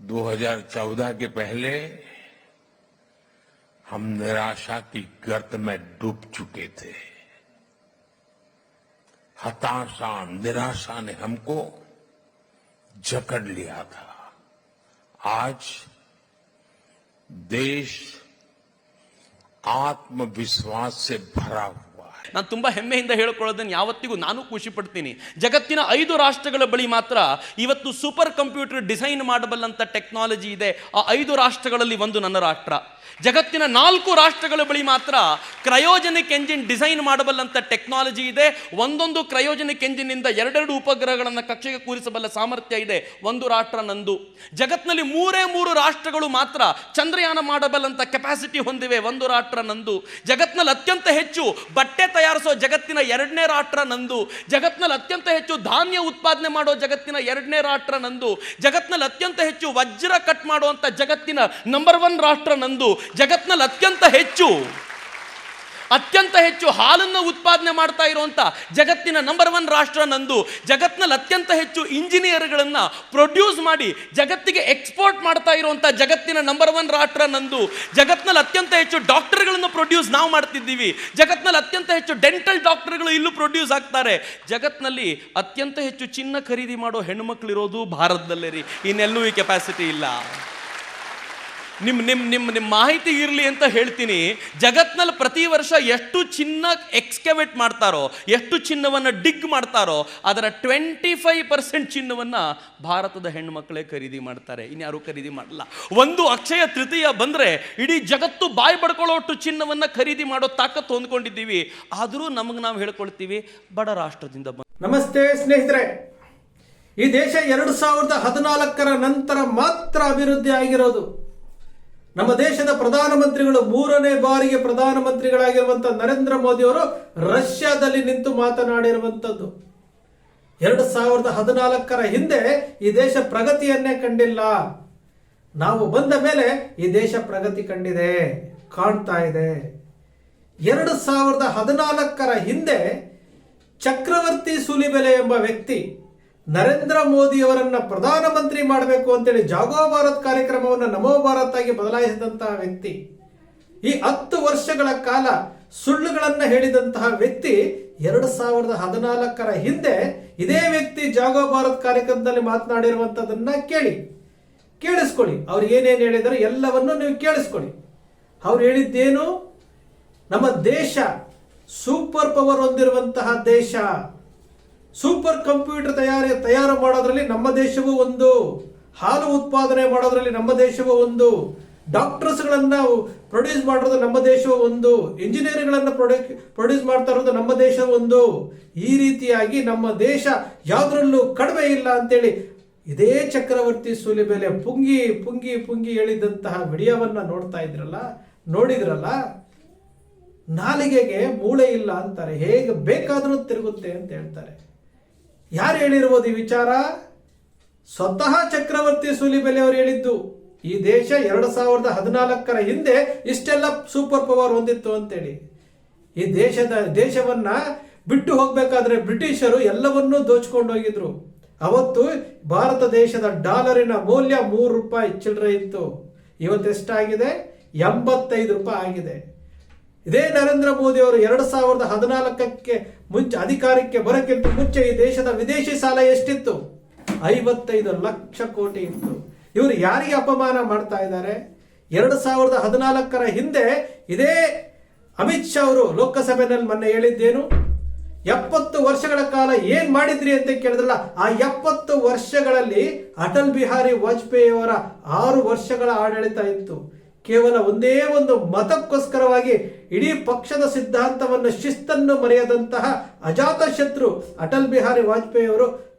2014 के पहले हम निराशा की गर्त में डूब चुके थे। हताशा, निराशा ने हमको जकड़ लिया था। आज देश आत्मविश्वास से भरा हुआ है। ನಾನು ತುಂಬಾ ಹೆಮ್ಮೆಯಿಂದ ಹೇಳಿಕೊಳ್ಳೋದನ್ನು ಯಾವತ್ತಿಗೂ ನಾನು ಖುಷಿ ಪಡ್ತೀನಿ. ಜಗತ್ತಿನ 5 ರಾಷ್ಟ್ರಗಳ ಬಳಿ ಮಾತ್ರ ಇವತ್ತು ಸೂಪರ್ ಕಂಪ್ಯೂಟರ್ ಡಿಸೈನ್ ಮಾಡಬಲ್ಲಂತ ಟೆಕ್ನಾಲಜಿ ಇದೆ. ಆ 5 ರಾಷ್ಟ್ರಗಳಲ್ಲಿ ಒಂದು ನನ್ನ ರಾಷ್ಟ್ರ. ಜಗತ್ತಿನ 4 ರಾಷ್ಟ್ರಗಳ ಬಳಿ ಮಾತ್ರ ಕ್ರಯೋಜನಿಕ್ ಎಂಜಿನ್ ಡಿಸೈನ್ ಮಾಡಬಲ್ಲಂತ ಟೆಕ್ನಾಲಜಿ ಇದೆ. ಒಂದೊಂದು ಕ್ರಯೋಜನಿಕ್ ಎಂಜಿನ್ ಇಂದ 2 ಉಪಗ್ರಹಗಳನ್ನು ಕಕ್ಷೆಗೆ ಕೂರಿಸಬಲ್ಲ ಸಾಮರ್ಥ್ಯ ಇದೆ. ಒಂದು ರಾಷ್ಟ್ರ ನಂದು. ಜಗತ್ತಿನಲ್ಲಿ 3 ರಾಷ್ಟ್ರಗಳು ಮಾತ್ರ ಚಂದ್ರಯಾನ ಮಾಡಬಲ್ಲಂತ ಕೆಪಾಸಿಟಿ ಹೊಂದಿವೆ. ಒಂದು ರಾಷ್ಟ್ರ ನಂದು. ಜಗತ್ತಿನಲ್ಲಿ ಅತ್ಯಂತ ಹೆಚ್ಚು ಬಟ್ಟೆ ತಯಾರಿಸೋ ಜಗತ್ತಿನ 2ನೇ ರಾಷ್ಟ್ರ ನಂದು. ಜಗತ್ತಿನಲ್ಲಿ ಅತ್ಯಂತ ಹೆಚ್ಚು ಧಾನ್ಯ ಉತ್ಪಾದನೆ ಮಾಡೋ ಜಗತ್ತಿನ 2ನೇ ರಾಷ್ಟ್ರ ನಂದು. ಜಗತ್ತಿನಲ್ಲಿ ಅತ್ಯಂತ ಹೆಚ್ಚು ವಜ್ರ ಕಟ್ ಮಾಡುವಂತ ಜಗತ್ತಿನ ನಂಬರ್ 1 ರಾಷ್ಟ್ರ ನಂದು. ಜಗತ್ತಿನಲ್ಲಿ ಅತ್ಯಂತ ಹೆಚ್ಚು ಹಾಲನ್ನು ಉತ್ಪಾದನೆ ಮಾಡ್ತಾ ಇರುವಂತ ಜಗತ್ತಿನ ನಂಬರ್ 1 ರಾಷ್ಟ್ರ ನಂದು. ಜಗತ್ತಿನಲ್ಲಿ ಅತ್ಯಂತ ಹೆಚ್ಚು ಇಂಜಿನಿಯರ್ಗಳನ್ನು ಪ್ರೊಡ್ಯೂಸ್ ಮಾಡಿ ಜಗತ್ತಿಗೆ ಎಕ್ಸ್ಪೋರ್ಟ್ ಮಾಡ್ತಾ ಇರುವಂತ ಜಗತ್ತಿನ ನಂಬರ್ 1 ರಾಷ್ಟ್ರ ನಂದು. ಜಗತ್ತಿನಲ್ಲಿ ಅತ್ಯಂತ ಹೆಚ್ಚು ಡಾಕ್ಟರ್ಗಳನ್ನು ಪ್ರೊಡ್ಯೂಸ್ ನಾವು ಮಾಡ್ತಿದ್ದೀವಿ. ಜಗತ್ತಿನಲ್ಲಿ ಅತ್ಯಂತ ಹೆಚ್ಚು ಡೆಂಟಲ್ ಡಾಕ್ಟರ್ಗಳು ಇಲ್ಲೂ ಪ್ರೊಡ್ಯೂಸ್ ಆಗ್ತಾರೆ. ಜಗತ್ತಿನಲ್ಲಿ ಅತ್ಯಂತ ಹೆಚ್ಚು ಚಿನ್ನ ಖರೀದಿ ಮಾಡೋ ಹೆಣ್ಣುಮಕ್ಳಿರೋದು ಭಾರತದಲ್ಲೇ ರೀ. ಇನ್ನೆಲ್ಲೂ ಈ ಕೆಪಾಸಿಟಿ ಇಲ್ಲ. ನಿಮ್ಮ ಮಾಹಿತಿ ಇರಲಿ ಅಂತ ಹೇಳ್ತೀನಿ. ಜಗತ್ನಲ್ಲಿ ಪ್ರತಿ ವರ್ಷ ಎಷ್ಟು ಚಿನ್ನ ಎಕ್ಸ್ಕವೇಟ್ ಮಾಡ್ತಾರೋ, ಎಷ್ಟು ಚಿನ್ನವನ್ನು ಡಿಗ್ ಮಾಡ್ತಾರೋ, ಅದರ 25% ಚಿನ್ನವನ್ನು ಭಾರತದ ಹೆಣ್ಣುಮಕ್ಕಳೇ ಖರೀದಿ ಮಾಡ್ತಾರೆ. ಇನ್ಯಾರು ಖರೀದಿ ಮಾಡಲ್ಲ. ಒಂದು ಅಕ್ಷಯ ತೃತೀಯ ಬಂದರೆ ಇಡೀ ಜಗತ್ತು ಬಾಯಿ ಬಡ್ಕೊಳ್ಳೋಷ್ಟು ಚಿನ್ನವನ್ನು ಖರೀದಿ ಮಾಡೋ ತಾಕತ್ತು ಹೊಂದ್ಕೊಂಡಿದ್ದೀವಿ. ಆದರೂ ನಮಗೆ ನಾವು ಹೇಳ್ಕೊಳ್ತೀವಿ ಬಡ ರಾಷ್ಟ್ರದಿಂದ ನಮಸ್ತೆ ಸ್ನೇಹಿತರೆ, ಈ ದೇಶ 2014 ನಂತರ ಮಾತ್ರ ಅಭಿವೃದ್ಧಿ ಆಗಿರೋದು. ನಮ್ಮ ದೇಶದ ಪ್ರಧಾನಮಂತ್ರಿಗಳು 3ನೇ ಬಾರಿಗೆ ಪ್ರಧಾನಮಂತ್ರಿಗಳಾಗಿರುವಂತಹ ನರೇಂದ್ರ ಮೋದಿ ಅವರು ರಷ್ಯಾದಲ್ಲಿ ನಿಂತು ಮಾತನಾಡಿರುವಂಥದ್ದು. 2014 ಹಿಂದೆ ಈ ದೇಶ ಪ್ರಗತಿಯನ್ನೇ ಕಂಡಿಲ್ಲ. ನಾವು ಬಂದ ಮೇಲೆ ಈ ದೇಶ ಪ್ರಗತಿ ಕಂಡಿದೆ, ಕಾಣ್ತಾ ಇದೆ. 2014 ಹಿಂದೆ ಚಕ್ರವರ್ತಿ ಸೂಲಿಬೆಲೆ ಎಂಬ ವ್ಯಕ್ತಿ ನರೇಂದ್ರ ಮೋದಿ ಅವರನ್ನ ಪ್ರಧಾನಮಂತ್ರಿ ಮಾಡಬೇಕು ಅಂತೇಳಿ ಜಾಗೋ ಭಾರತ್ ಕಾರ್ಯಕ್ರಮವನ್ನು ನಮೋ ಭಾರತ್ ಆಗಿ ಬದಲಾಯಿಸಿದಂತಹ ವ್ಯಕ್ತಿ, ಈ 10 ವರ್ಷಗಳ ಕಾಲ ಸುಳ್ಳುಗಳನ್ನ ಹೇಳಿದಂತಹ ವ್ಯಕ್ತಿ 2014 ಹಿಂದೆ ಇದೇ ವ್ಯಕ್ತಿ ಜಾಗೋ ಭಾರತ್ ಕಾರ್ಯಕ್ರಮದಲ್ಲಿ ಮಾತನಾಡಿರುವಂತದನ್ನ ಕೇಳಿಸ್ಕೊಳ್ಳಿ. ಅವ್ರು ಏನೇನು ಹೇಳಿದಾರೆ ಎಲ್ಲವನ್ನೂ ನೀವು ಕೇಳಿಸ್ಕೊಳ್ಳಿ. ಅವ್ರು ಹೇಳಿದ್ದೇನು? ನಮ್ಮ ದೇಶ ಸೂಪರ್ ಪವರ್ ಹೊಂದಿರುವಂತಹ ದೇಶ. ಸೂಪರ್ ಕಂಪ್ಯೂಟರ್ ತಯಾರು ಮಾಡೋದ್ರಲ್ಲಿ ನಮ್ಮ ದೇಶವೂ ಒಂದು, ಹಾಲು ಉತ್ಪಾದನೆ ಮಾಡೋದ್ರಲ್ಲಿ ನಮ್ಮ ದೇಶವೂ ಒಂದು, ಡಾಕ್ಟರ್ಸ್ಗಳನ್ನ ಪ್ರೊಡ್ಯೂಸ್ ಮಾಡೋದು ನಮ್ಮ ದೇಶವೂ ಒಂದು, ಇಂಜಿನಿಯರ್ಗಳನ್ನ ಪ್ರೊಡ್ಯೂಸ್ ಮಾಡ್ತಾ ಇರೋದು ನಮ್ಮ ದೇಶ ಒಂದು. ಈ ರೀತಿಯಾಗಿ ನಮ್ಮ ದೇಶ ಯಾವುದ್ರಲ್ಲೂ ಕಡಿಮೆ ಇಲ್ಲ ಅಂತೇಳಿ ಇದೇ ಚಕ್ರವರ್ತಿ ಸೂಲಿಬೆಲೆ ಪುಂಗಿ ಪುಂಗಿ ಪುಂಗಿ ಹೇಳಿದಂತಹ ವಿಡಿಯೋವನ್ನ ನೋಡಿದ್ರಲ್ಲ. ನಾಲಿಗೆಗೆ ಮೂಳೆ ಇಲ್ಲ ಅಂತಾರೆ, ಹೇಗೆ ಬೇಕಾದರೂ ತಿರುಗುತ್ತೆ ಅಂತ ಹೇಳ್ತಾರೆ. ಯಾರು ಹೇಳಿರ್ಬೋದು ಈ ವಿಚಾರ? ಸ್ವತಃ ಚಕ್ರವರ್ತಿ ಸೂಲಿಬೆಲೆ ಅವರು ಹೇಳಿದ್ದು. ಈ ದೇಶ 2014 ಹಿಂದೆ ಇಷ್ಟೆಲ್ಲ ಸೂಪರ್ ಪವರ್ ಹೊಂದಿತ್ತು ಅಂತೇಳಿ. ಈ ದೇಶವನ್ನ ಬಿಟ್ಟು ಹೋಗ್ಬೇಕಾದ್ರೆ ಬ್ರಿಟಿಷರು ಎಲ್ಲವನ್ನೂ ದೋಚ್ಕೊಂಡು ಹೋಗಿದ್ರು. ಅವತ್ತು ಭಾರತ ದೇಶದ ಡಾಲರಿನ ಮೌಲ್ಯ ₹3 ಚಿಲ್ಲರೆ ಇತ್ತು. ಇವತ್ತು ಎಷ್ಟಾಗಿದೆ? ₹85 ಆಗಿದೆ. ಇದೇ ನರೇಂದ್ರ ಮೋದಿ ಅವರು 2014 ಮುಂಚೆ ಅಧಿಕಾರಕ್ಕೆ ಬರೋಕ್ಕಿಂತ ಮುಂಚೆ ಈ ದೇಶದ ವಿದೇಶಿ ಸಾಲ ಎಷ್ಟಿತ್ತು? 55 ಲಕ್ಷ ಕೋಟಿ ಇತ್ತು. ಇವರು ಯಾರಿಗೆ ಅಪಮಾನ ಮಾಡ್ತಾ ಇದ್ದಾರೆ? 2014 ಹಿಂದೆ ಇದೇ ಅಮಿತ್ ಶಾ ಅವರು ಲೋಕಸಭೆಯಲ್ಲಿ ಮೊನ್ನೆ ಹೇಳಿದ್ದೇನು? 70 ವರ್ಷಗಳ ಕಾಲ ಏನ್ ಮಾಡಿದ್ರಿ ಅಂತ ಕೇಳಿದ್ರಲ್ಲ. ಆ 70 ವರ್ಷಗಳಲ್ಲಿ ಅಟಲ್ ಬಿಹಾರಿ ವಾಜಪೇಯಿ ಅವರ 6 ವರ್ಷಗಳ ಆಡಳಿತ ಇತ್ತು. ಕೇವಲ ಒಂದೇ ಒಂದು ಮತಕ್ಕೋಸ್ಕರವಾಗಿ ಇಡೀ ಪಕ್ಷದ ಸಿದ್ಧಾಂತವನ್ನು, ಶಿಸ್ತನ್ನು ಮರೆಯದಂತಹ ಅಜಾತ ಶತ್ರು ಅಟಲ್ ಬಿಹಾರಿ ವಾಜಪೇಯಿ ಅವರು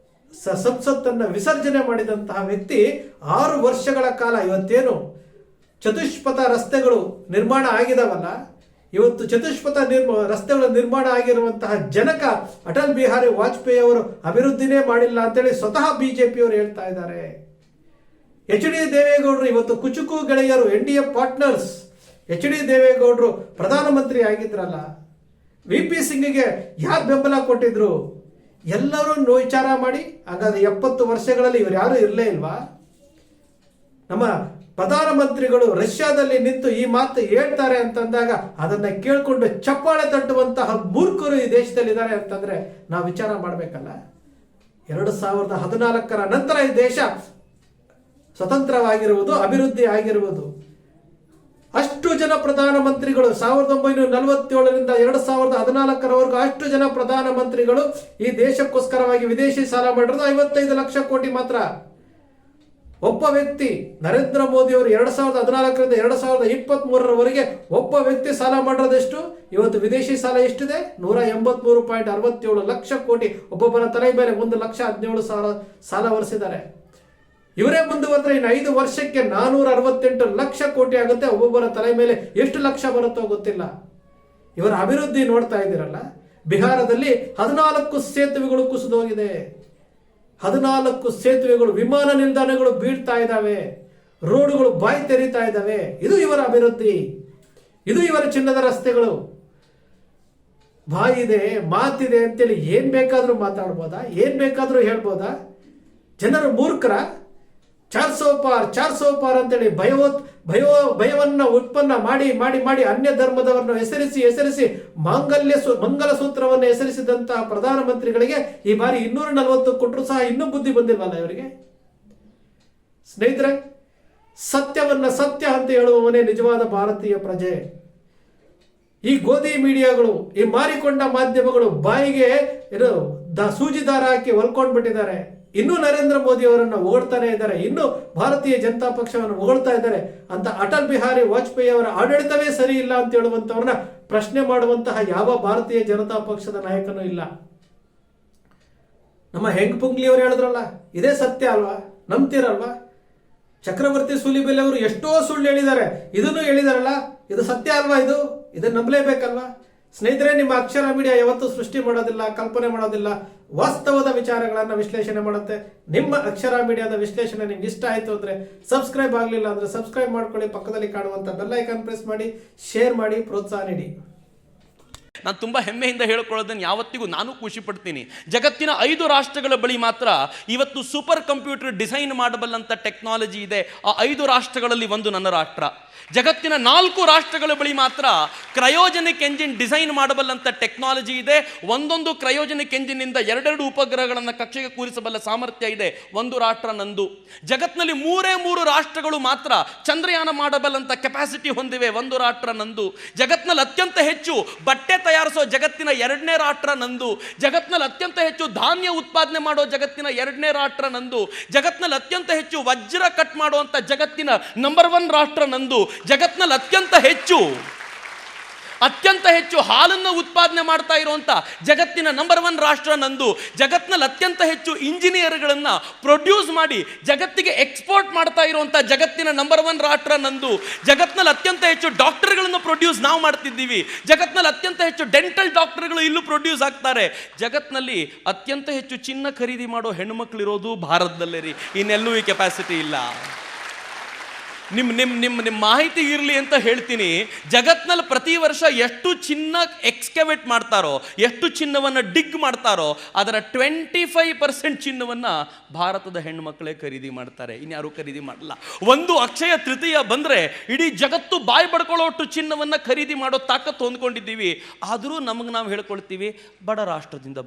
ಸಂಸತ್ತನ್ನು ವಿಸರ್ಜನೆ ಮಾಡಿದಂತಹ ವ್ಯಕ್ತಿ 6 ವರ್ಷಗಳ ಕಾಲ ಇವತ್ತೇನು ಚತುಷ್ಪಥ ರಸ್ತೆಗಳು ನಿರ್ಮಾಣ ಆಗಿದಾವಲ್ಲ, ಇವತ್ತು ಚತುಷ್ಪಥ ರಸ್ತೆಗಳ ನಿರ್ಮಾಣ ಆಗಿರುವಂತಹ ಜನಕ ಅಟಲ್ ಬಿಹಾರಿ ವಾಜಪೇಯಿ ಅವರು ಅಭಿವೃದ್ಧಿನೇ ಮಾಡಿಲ್ಲ ಅಂತೇಳಿ ಸ್ವತಃ ಬಿಜೆಪಿಯವರು ಹೇಳ್ತಾ ಇದ್ದಾರೆ. ಎಚ್.ಡಿ. ದೇವೇಗೌಡರು ಇವತ್ತು ಕುಚುಕು ಗೆಳೆಯರು, NDA ಪಾರ್ಟ್ನರ್ಸ್. ಎಚ್.ಡಿ. ದೇವೇಗೌಡರು ಪ್ರಧಾನಮಂತ್ರಿ ಆಗಿದ್ರಲ್ಲ, VP ಸಿಂಗ್ಗೆ ಯಾರು ಬೆಂಬಲ ಕೊಟ್ಟಿದ್ರು? ಎಲ್ಲರೂ ವಿಚಾರ ಮಾಡಿ. ಹಾಗಾದ್ರೆ 70 ವರ್ಷಗಳಲ್ಲಿ ಇವರು ಯಾರು ಇರಲೇ ಇಲ್ವಾ? ನಮ್ಮ ಪ್ರಧಾನಮಂತ್ರಿಗಳು ರಷ್ಯಾದಲ್ಲಿ ನಿಂತು ಈ ಮಾತು ಹೇಳ್ತಾರೆ ಅಂತಂದಾಗ ಅದನ್ನ ಕೇಳ್ಕೊಂಡು ಚಪ್ಪಾಳೆ ತಟ್ಟುವಂತಹ ಮೂರ್ಖರು ಈ ದೇಶದಲ್ಲಿದ್ದಾರೆ ಅಂತಂದ್ರೆ ನಾವು ವಿಚಾರ ಮಾಡಬೇಕಲ್ಲ. 2014ರ ನಂತರ ಈ ದೇಶ ಸ್ವತಂತ್ರವಾಗಿರುವುದು, ಅಭಿವೃದ್ಧಿ ಆಗಿರುವುದು. ಅಷ್ಟು ಜನ ಪ್ರಧಾನಮಂತ್ರಿಗಳು 1947ರಿಂದ 2014ರವರೆಗೂ ಅಷ್ಟು ಜನ ಪ್ರಧಾನಮಂತ್ರಿಗಳು ಈ ದೇಶಕ್ಕೋಸ್ಕರವಾಗಿ ವಿದೇಶಿ ಸಾಲ ಮಾಡಿರೋದು 55 ಲಕ್ಷ ಕೋಟಿ ಮಾತ್ರ. ಒಬ್ಬ ವ್ಯಕ್ತಿ ನರೇಂದ್ರ ಮೋದಿ ಅವರು 2014ರಿಂದ 2023ರವರೆಗೆ ಒಬ್ಬ ವ್ಯಕ್ತಿ ಸಾಲ ಮಾಡಿರೋದೆಷ್ಟು? ಇವತ್ತು ವಿದೇಶಿ ಸಾಲ ಎಷ್ಟಿದೆ? 183.67 ಲಕ್ಷ ಕೋಟಿ ಒಬ್ಬೊಬ್ಬರ ತಲೆ ಮೇಲೆ 1,17,000 ಸಾಲ ಹೊರಿಸಿದ್ದಾರೆ. ಇವರೇ ಮುಂದುವರೆದ್ರೆ ಇನ್ನು 5 ವರ್ಷಕ್ಕೆ 468 ಲಕ್ಷ ಕೋಟಿ ಆಗುತ್ತೆ. ಒಬ್ಬೊಬ್ಬರ ತಲೆ ಮೇಲೆ ಎಷ್ಟು ಲಕ್ಷ ಬರುತ್ತೋ ಗೊತ್ತಿಲ್ಲ. ಇವರ ಅಭಿವೃದ್ಧಿ ನೋಡ್ತಾ ಇದ್ದೀರಲ್ಲ. ಬಿಹಾರದಲ್ಲಿ 14 ಸೇತುವೆಗಳು ಕುಸಿದೋಗಿದೆ. 14 ಸೇತುವೆಗಳು, ವಿಮಾನ ನಿಲ್ದಾಣಗಳು ಬೀಳ್ತಾ ಇದ್ದಾವೆ, ರೋಡ್ಗಳು ಬಾಯಿ ತೆರೀತಾ ಇದ್ದಾವೆ. ಇದು ಇವರ ಅಭಿವೃದ್ಧಿ, ಇದು ಇವರ ಚಿನ್ನದ ರಸ್ತೆಗಳು. ಬಾಯಿದೆ, ಮಾತಿದೆ ಅಂತೇಳಿ ಏನ್ ಬೇಕಾದ್ರೂ ಮಾತಾಡ್ಬೋದಾ? ಏನ್ ಬೇಕಾದ್ರೂ ಹೇಳ್ಬೋದಾ? ಜನರು ಮೂರ್ಖರ? 400 ಪಾರ್ ಅಂತೇಳಿ ಭಯವನ್ನ ಉತ್ಪನ್ನ ಮಾಡಿ ಮಾಡಿ ಮಾಡಿ ಅನ್ಯ ಧರ್ಮದವರನ್ನು ಹೆಸರಿಸಿ ಮಂಗಲ ಸೂತ್ರವನ್ನು ಹೆಸರಿಸಿದಂತಹ ಪ್ರಧಾನಮಂತ್ರಿಗಳಿಗೆ ಈ ಬಾರಿ 240 ಕೊಟ್ಟರು ಸಹ ಇನ್ನೂ ಬುದ್ಧಿ ಬಂದಿಲ್ವಲ್ಲ ಇವರಿಗೆ. ಸ್ನೇಹಿತರೆ, ಸತ್ಯವನ್ನ ಸತ್ಯ ಅಂತ ಹೇಳುವವನೇ ನಿಜವಾದ ಭಾರತೀಯ ಪ್ರಜೆ. ಈ ಗೋಧಿ ಮೀಡಿಯಾಗಳು, ಈ ಮಾರಿಕೊಂಡ ಮಾಧ್ಯಮಗಳು ಬಾಯಿಗೆ ಸೂಜಿ ದಾರ ಹಾಕಿ ಹೊಲ್ಕೊಂಡ್ಬಿಟ್ಟಿದ್ದಾರೆ. ಇನ್ನೂ ನರೇಂದ್ರ ಮೋದಿ ಅವರನ್ನು ಹೊಗಳ್ತಾನೆ ಇದ್ದಾರೆ, ಇನ್ನೂ ಭಾರತೀಯ ಜನತಾ ಪಕ್ಷವನ್ನು ಹೊಗಳ್ತಾ ಇದ್ದಾರೆ ಅಂತ. ಅಟಲ್ ಬಿಹಾರಿ ವಾಜಪೇಯಿ ಅವರ ಆಡಳಿತವೇ ಸರಿ ಇಲ್ಲ ಅಂತ ಹೇಳುವಂತವ್ರನ್ನ ಪ್ರಶ್ನೆ ಮಾಡುವಂತಹ ಯಾವ ಭಾರತೀಯ ಜನತಾ ಪಕ್ಷದ ನಾಯಕನೂ ಇಲ್ಲ. ನಮ್ಮ ಹೆಂಗ್ ಪುಂಗ್ಲಿ ಅವರು ಹೇಳಿದ್ರಲ್ಲ, ಇದೇ ಸತ್ಯ ಅಲ್ವಾ? ನಂಬ್ತೀರಲ್ವಾ? ಚಕ್ರವರ್ತಿ ಸೂಲಿಬೆಲೆ ಅವರು ಎಷ್ಟೋ ಸುಳ್ಳು ಹೇಳಿದ್ದಾರೆ, ಇದನ್ನು ಹೇಳಿದಾರಲ್ಲ, ಇದು ಸತ್ಯ ಅಲ್ವಾ? ಇದನ್ನು ನಂಬಲೇಬೇಕಲ್ವಾ? ಸ್ನೇಹಿತರೆ, ನಿಮ್ಮ ಅಕ್ಷರ ಮೀಡಿಯಾ ಯಾವತ್ತೂ ಸೃಷ್ಟಿ ಮಾಡೋದಿಲ್ಲ, ಕಲ್ಪನೆ ಮಾಡೋದಿಲ್ಲ, ವಾಸ್ತವದ ವಿಚಾರಗಳನ್ನು ವಿಶ್ಲೇಷಣೆ ಮಾಡುತ್ತೆ. ನಿಮ್ಮ ಅಕ್ಷರ ಮೀಡಿಯಾದ ವಿಶ್ಲೇಷಣೆ ನಿಮ್ಗೆ ಇಷ್ಟ ಆಯ್ತು ಅಂದ್ರೆ ಸಬ್ಸ್ಕ್ರೈಬ್ ಆಗಲಿಲ್ಲ ಅಂದ್ರೆ ಸಬ್ಸ್ಕ್ರೈಬ್ ಮಾಡ್ಕೊಳ್ಳಿ, ಪಕ್ಕದಲ್ಲಿ ಕಾಣುವಂತ ಬೆಲ್ ಐಕಾನ್ ಪ್ರೆಸ್ ಮಾಡಿ, ಶೇರ್ ಮಾಡಿ, ಪ್ರೋತ್ಸಾಹ ನೀಡಿ. ನಾನು ತುಂಬ ಹೆಮ್ಮೆಯಿಂದ ಹೇಳಿಕೊಳ್ಳೋದನ್ನು ಯಾವತ್ತಿಗೂ ನಾನು ಖುಷಿ ಪಡ್ತೀನಿ. ಜಗತ್ತಿನ 5 ರಾಷ್ಟ್ರಗಳ ಬಳಿ ಮಾತ್ರ ಇವತ್ತು ಸೂಪರ್ ಕಂಪ್ಯೂಟರ್ ಡಿಸೈನ್ ಮಾಡಬಲ್ಲಂಥ ಟೆಕ್ನಾಲಜಿ ಇದೆ. ಆ 5 ರಾಷ್ಟ್ರಗಳಲ್ಲಿ ಒಂದು ನನ್ನ ರಾಷ್ಟ್ರ. ಜಗತ್ತಿನ 4 ರಾಷ್ಟ್ರಗಳ ಬಳಿ ಮಾತ್ರ ಕ್ರಯೋಜನಿಕ್ ಎಂಜಿನ್ ಡಿಸೈನ್ ಮಾಡಬಲ್ಲಂಥ ಟೆಕ್ನಾಲಜಿ ಇದೆ. ಒಂದೊಂದು ಕ್ರಯೋಜನಿಕ್ ಎಂಜಿನ್ನಿಂದ 2 ಉಪಗ್ರಹಗಳನ್ನು ಕಕ್ಷೆಗೆ ಕೂರಿಸಬಲ್ಲ ಸಾಮರ್ಥ್ಯ ಇದೆ. ಒಂದು ರಾಷ್ಟ್ರ ನಂದು. ಜಗತ್ತಿನಲ್ಲಿ 3 ರಾಷ್ಟ್ರಗಳು ಮಾತ್ರ ಚಂದ್ರಯಾನ ಮಾಡಬಲ್ಲಂಥ ಕೆಪಾಸಿಟಿ ಹೊಂದಿವೆ. ಒಂದು ರಾಷ್ಟ್ರ ನಂದು. ಜಗತ್ತಿನಲ್ಲಿ ಅತ್ಯಂತ ಹೆಚ್ಚು ಬಟ್ಟೆ ತಯಾರಿಸೋ ಜಗತ್ತಿನ 2ನೇ ರಾಷ್ಟ್ರ ನಂದು. ಜಗತ್ತಿನಲ್ಲಿ ಅತ್ಯಂತ ಹೆಚ್ಚು ಧಾನ್ಯ ಉತ್ಪಾದನೆ ಮಾಡೋ ಜಗತ್ತಿನ 2ನೇ ರಾಷ್ಟ್ರ ನಂದು. ಜಗತ್ತಿನಲ್ಲಿ ಅತ್ಯಂತ ಹೆಚ್ಚು ವಜ್ರ ಕಟ್ ಮಾಡುವಂಥ ಜಗತ್ತಿನ ನಂಬರ್ 1 ರಾಷ್ಟ್ರ ನಂದು. ಜಗತ್ತಿನಲ್ಲಿ ಅತ್ಯಂತ ಹೆಚ್ಚು ಹಾಲನ್ನು ಉತ್ಪಾದನೆ ಮಾಡ್ತಾ ಇರುವಂಥ ಜಗತ್ತಿನ ನಂಬರ್ 1 ರಾಷ್ಟ್ರ ನಂದು. ಜಗತ್ತಿನಲ್ಲಿ ಅತ್ಯಂತ ಹೆಚ್ಚು ಇಂಜಿನಿಯರ್ಗಳನ್ನು ಪ್ರೊಡ್ಯೂಸ್ ಮಾಡಿ ಜಗತ್ತಿಗೆ ಎಕ್ಸ್ಪೋರ್ಟ್ ಮಾಡ್ತಾ ಇರುವಂಥ ಜಗತ್ತಿನ ನಂಬರ್ 1 ರಾಷ್ಟ್ರ ನಂದು. ಜಗತ್ತಿನಲ್ಲಿ ಅತ್ಯಂತ ಹೆಚ್ಚು ಡಾಕ್ಟರ್ಗಳನ್ನು ಪ್ರೊಡ್ಯೂಸ್ ನಾವು ಮಾಡ್ತಿದ್ದೀವಿ. ಜಗತ್ತಿನಲ್ಲಿ ಅತ್ಯಂತ ಹೆಚ್ಚು ಡೆಂಟಲ್ ಡಾಕ್ಟರ್ಗಳು ಇಲ್ಲೂ ಪ್ರೊಡ್ಯೂಸ್ ಆಗ್ತಾರೆ. ಜಗತ್ತಿನಲ್ಲಿ ಅತ್ಯಂತ ಹೆಚ್ಚು ಚಿನ್ನ ಖರೀದಿ ಮಾಡೋ ಹೆಣ್ಣುಮಕ್ಳಿರೋದು ಭಾರತದಲ್ಲೇ ರೀ. ಇನ್ನೆಲ್ಲೂ ಈ ಕೆಪಾಸಿಟಿ ಇಲ್ಲ. ನಿಮ್ಮ ಮಾಹಿತಿ ಇರಲಿ ಅಂತ ಹೇಳ್ತೀನಿ. ಜಗತ್ನಲ್ಲಿ ಪ್ರತಿ ವರ್ಷ ಎಷ್ಟು ಚಿನ್ನ ಎಕ್ಸ್ಕವೇಟ್ ಮಾಡ್ತಾರೋ, ಎಷ್ಟು ಚಿನ್ನವನ್ನು ಡಿಗ್ ಮಾಡ್ತಾರೋ, ಅದರ 25% ಚಿನ್ನವನ್ನು ಭಾರತದ ಹೆಣ್ಣುಮಕ್ಕಳೇ ಖರೀದಿ ಮಾಡ್ತಾರೆ. ಇನ್ಯಾರು ಖರೀದಿ ಮಾಡಲ್ಲ. ಒಂದು ಅಕ್ಷಯ ತೃತೀಯ ಬಂದರೆ ಇಡೀ ಜಗತ್ತು ಬಾಯಿ ಬಡ್ಕೊಳ್ಳೋಷ್ಟು ಚಿನ್ನವನ್ನು ಖರೀದಿ ಮಾಡೋ ತಾಕತ್ತು ಹೊಂದ್ಕೊಂಡಿದ್ದೀವಿ. ಆದರೂ ನಮಗೆ ನಾವು ಹೇಳ್ಕೊಳ್ತೀವಿ ಬಡ ರಾಷ್ಟ್ರದಿಂದ